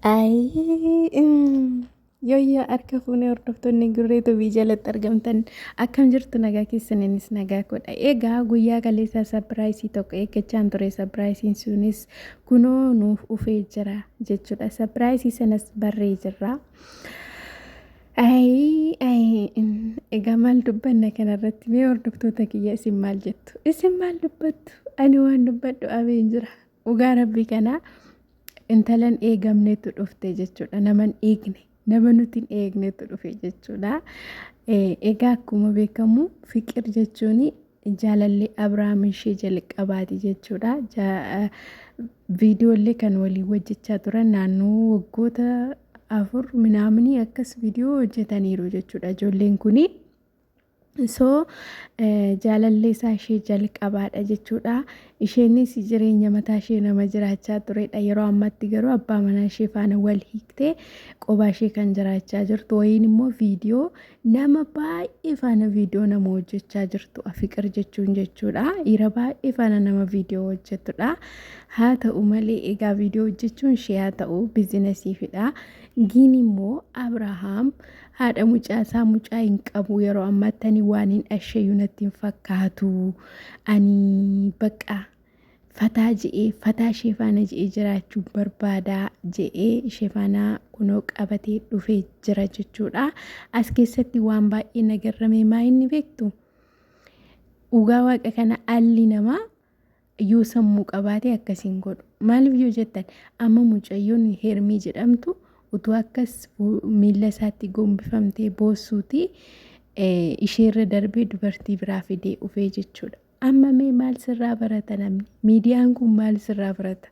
Ay, Yooyyaa harka fuunee hordoftoonni gurreetu biyya jalatti argamtan akkam jirtu nagaa keessaniinis nagaa godha. Egaa guyyaa kaleessaa sapiraayisii tokko eeggachaan ture. Sapiraayisiin sunis kunoo nuuf dhufee jira jechuudha. Sapiraayisii sanas barree jirra. Egaa maal dubbanna kanarratti mee hordoftoota kiyya isin maal jettu? Isin maal dubbattu? Ani waan dubbadhu abeen jira. Dhugaa rabbii kanaa intalan eegamnetu dhufte jechuudha. Naman eegne. Nama nuti hin eegnetu dhufe jechuudha. Egaa akkuma beekamu fiqir jechuun jaalallee Abiraam ishee jalqabaati jechuudha. Viidiyoolee kan walii hojjechaa turan naannoo waggoota 4 minaaminii akkas viidiyoo hojjetaniiru jechuudha. Ijoolleen kuni jaalallee isaa ishee jalqabaadha jechuudha. Isheenis jireenya mataa ishee nama jiraachaa turedha. Yeroo ammatti garuu abbaa manaa ishee faana wal hiiktee qophaa ishee kan jiraachaa jirtu. Wayiin immoo viidiyoo nama baay'ee faana viidiyoo nama hojjechaa jirtu. Fiqir jechuun jechuudha. Dhiira baay'ee faana nama viidiyoo hojjetudha. Haa ta'u malee egaa viidiyoo hojjechuun ishee haa ta'u biizinasiifidha. Giin immoo Abirahaam haadha mucaasaa mucaa hin qabu yeroo ammattani waan hin asheeyyuu natti hin fakkaatu. Ani bakka fataa ishee faana je'ee jiraachuu barbaada je'ee ishee faana kunoo qabatee dhufee jira jechuudha. As keessatti waan baay'ee nagarrame maa inni beektu? Dhugaa waaqa kana alli namaa yoo sammuu qabaate akkasiin godhu. Maaliif yoo jettan amma mucayyoon Hermii jedhamtu utuu akkas miila isaatti gombifamtee boossuuti isheerra darbee dubartii biraa fidee dhufee jechuudha. Amma mee maal sirraa barata namni? Miidiyaan kun maal sirraa barata?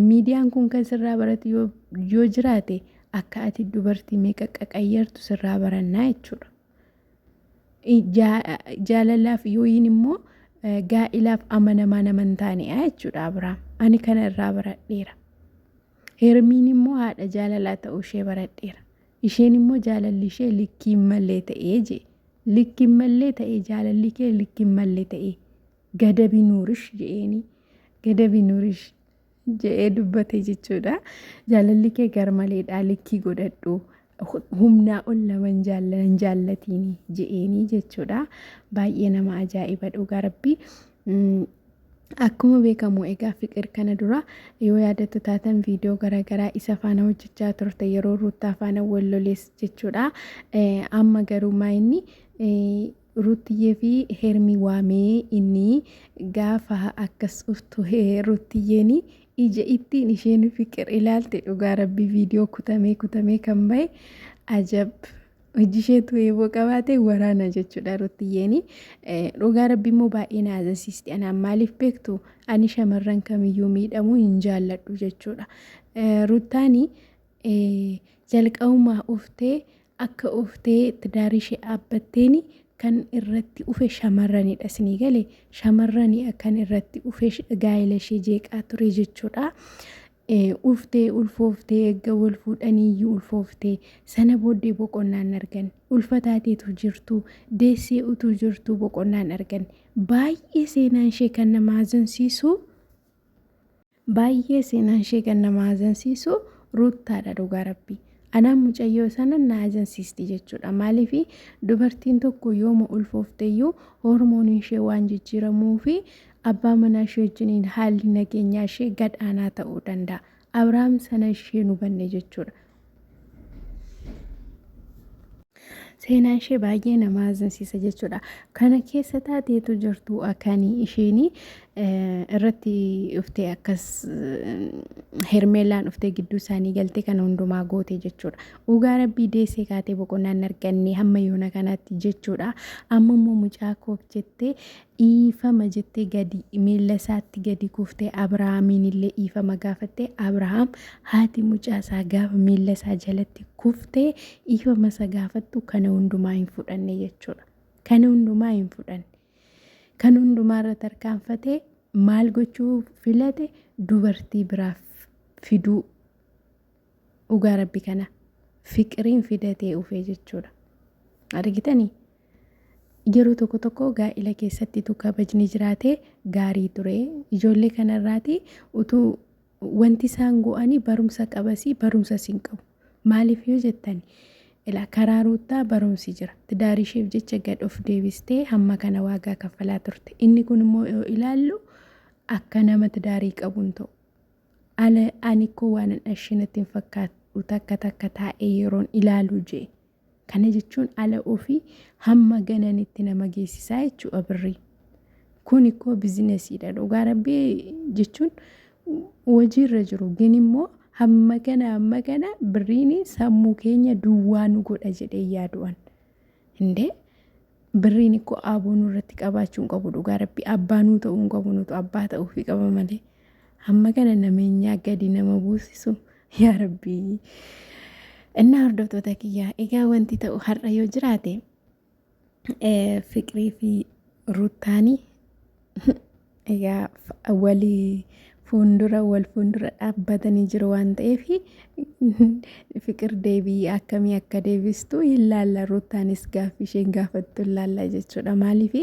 Miidiyaan kun kan sirraa baratu yoo jiraate akka ati dubartii meeqa qaqayyartu sirraa barannaa jechuudha. Jaalalaaf yooyin immoo gaa'ilaaf amanamaa naman taane jechuudha Abiraam. Ani kana irraa baradheera. Hermiin immoo haadha jaalalaa ta'uu ishee baradheera. Isheen immoo jaalalli ishee likkiin mallee ta'ee jee. Likkiin mallee ta'ee jaalalli kee likkiin mallee ta'ee. Gadabi nuurish je'eeni. Gadabi nuurish je'ee dubbate jechuudha. Jaalalli kee garmaleedhaa likkii godhadhu. Humnaa ol naman jaallatiini je'eeni jechuudha. Baay'ee nama ajaa'iba dhugaa rabbii. Akkuma beekamu egaa fiqir kana dura yoo yaadattu taatan viidiyoo garaagaraa isa faana hojjechaa turte yeroo Ruuttaa faana wal lolees jechuudha. Amma garuu inni Ruuttiyyee fi Hermii waamee inni gaafa akkas dhuftu Ruuttiyyeen ija ittiin isheen fiqir ilaalte dhugaa rabbii viidiyoo kutamee kan bahe ajab. Hojii isheetu eeboo qabaate waraana jechuudha Ruuttiyyeen. Dhugaa rabbii immoo baay'ee na ajaa'ibsiisti. Anaan maaliif beektu? Ani shamarran kamiyyuu miidhamuu hin jaalladhu jechuudha. Ruuttaan jalqabumaa uftee akka uftee tidaarii ishee dhaabbatteen kan irratti ufe shamarranidha. Isinii galee shamarranii kan irratti ufe gaa'ela ishee jeeqaa ture jechuudha. Uftee ulfooftee eegga wal fuudhaniiyyuu ulfooftee sana booddee boqonnaan argan. Ulfataateetu jirtu deessee utuu jirtu boqonnaan argan. Baay'ee seenaan ishee kan nama ajaa'ibsiisu Ruuttaadha dhugaa rabbii. Anaan mucayyoo sana na ajaa'ibsiisti jechuudha. Maaliif dubartiin tokko yooma ulfoofteeyyuu hormooniin ishee waan jijjiiramuu fi abbaa manaa ishee wajjiniin haalli nageenyaa ishee gad aanaa ta'uu danda'a. Abiraam sana ishee hubanne jechuudha. Seenaan ishee baay'ee nama ajaa'ibsiisa jechuudha. Kana keessa taateetu jirtu akkanii isheen irratti dhuftee akkas Hermeelaan dhuftee gidduu isaanii galtee kana hundumaa goote jechuudha. Dhugaa rabbii deessee kaatee boqonnaan arganne hamma yoona kanatti jechuudha. Amma immoo mucaa koof jettee dhiifama jettee gadi miila isaatti gadi kuftee Abiraamiin illee dhiifama gaafattee Abirahaam haati mucaasaa gaafa miila isaa jalatti kuftee dhiifama isa gaafattu kana hundumaa hin fudhanne jechuudha. Kana hundumaa hin fudhanne. Kan hundumaa irra tarkaanfatee maal gochuu filate dubartii biraaf fiduu dhugaa rabbii kana fiqiriin fidatee dhufee jechuudha. Argitanii? Yeroo tokko gaa'ila keessatti kabajni jiraate gaarii ture. Ijoollee kanarraati utuu wanti isaan go'anii barumsa qabasii barumsa siin qabu. Maaliif yoo jettani ila karaa ruutaa barumsi jira. Tidaarisheef jecha gad of deebistee hamma kana waagaa kaffalaa turte. Inni kun immoo yoo ilaallu akka nama tidaarii qabuun ta'u. Ani koo waan ashinatti hin fakkaatu takka taa'ee yeroon ilaalu jee. Kana jechuun ala ofii hamma gananitti nama geessisaa jechuudha birrii. Kun ikkoo biizinesiidha. Dhugaa rabbii jechuun hojiirra jiru. Gin immoo hamma kana birriin sammuu keenya duwwaa nu godha jedhee yaadu'an. Hindee birriin ikkoo aaboon irratti qabaachuun qabu. Dhugaa rabbii abbaanuu ta'uun qabu nutu abbaa ta'uufi qaba malee. Hamma kana nameenyaa gadi nama buusisu yaa rabbii. Innaa hordoftoota kiyyaa egaa wanti ta'u har'a yoo jiraate Fiqirii fi Ruutaanii egaa wal fuuldura dhaabbatanii jiru waan ta'eef Fiqir deebii akkamii akka deebistu ilaalla. Ruutaanis gaaffii isheen gaafattu ilaalla jechuudha. Maaliif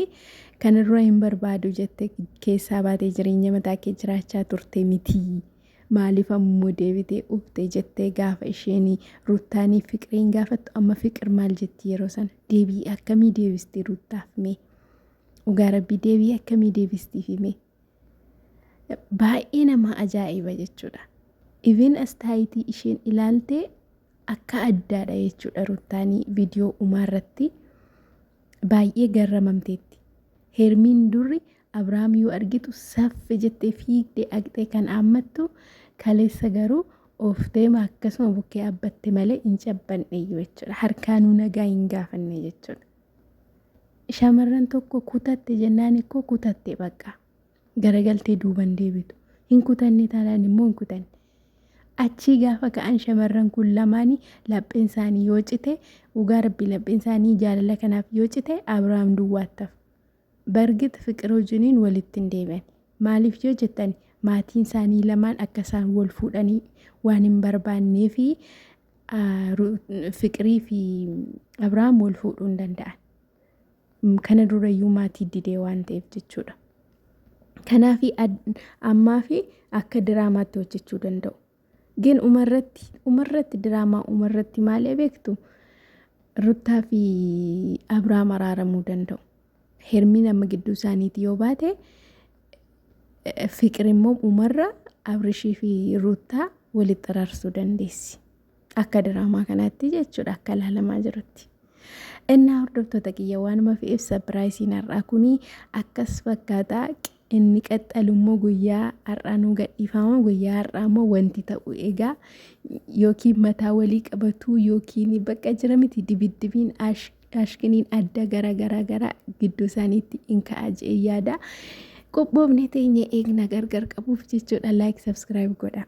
kan irraa hin barbaadu jettee keessaa baatee jireenya mataa kee jiraachaa turte miti. Maaliif ammoo deebitee uftee jettee gaafa isheen Ruutaanii Fiqiriin gaafattu amma Fiqir maal jetti yeroo sana? Deebii akkamii deebisti Ruutaaf mee? Dhugaa rabbii deebii akkamii deebistiif mee? Baay'ee nama ajaa'iba jechuudha. Even astaayitii isheen ilaaltee akka addaadha jechuudha. Ruutaanii viidiyoo umaarratti baay'ee garramamteetti. Hermiin durri Abrahaam yoo argitu saffe jettee fiigdee dhaqxee kan aammattu kaleessa garuu oftee akkasuma bukkee abbatte malee hin cabbanne jechuudha. Harkaanuu nagaa hin gaafanne jechuudha. Shamarran tokko kutatte jennaan ikkoo kutatte bakka. Garagaltee duuban deebitu. Hin kutanne taanaan immoo hin kutanne. Achii gaafa ka'an shamarran kun lamaanii lapheen isaanii yoo cite dhugaa rabbii lapheen isaanii jaalala kanaaf yoo cite Abrahaam duwwaattaaf. Bargit Fiqir wajjiniin walitti hin deebi'an. Maaliif yoo jettan maatiin isaanii lamaan akka isaan wal fuudhanii waan hin barbaannee fi Fiqirii fi Abrahaam wal fuudhuu hin danda'an. Kana durayyuu maatii didee waan ta'eef jechuudha. Kanaaf ammaa fi akka diraamaatti hojjechuu danda'u. Gin umarratti diraamaa umarratti maalee beektu Ruutaa fi Abrahaam araaramuu danda'u. Hermiin amma gidduu isaaniitii yoo baate Fiqir immoo umarra Abrishii fi Ruutaa walitti araarsuu dandeessi. Akka diraamaa kanaatti jechuudha akka ilaalamaa jirutti. Innaa hordoftoota kiyya waanuma fi ibsa biraayisiin har'aa kunii akkas fakkaataa. Inni qaxxalummoo guyyaa har'aanuu gadhiifama. Guyyaa har'aammoo wanti ta'u egaa yookiin mataa walii qabatuu yookiin bakka jira miti dibiddibiin ashkiniin adda gara gidduu isaaniitti hin ka'a jee yaada. Qophoofne teenye eegna gargar qabuuf jechuudha. Like subscribe godha.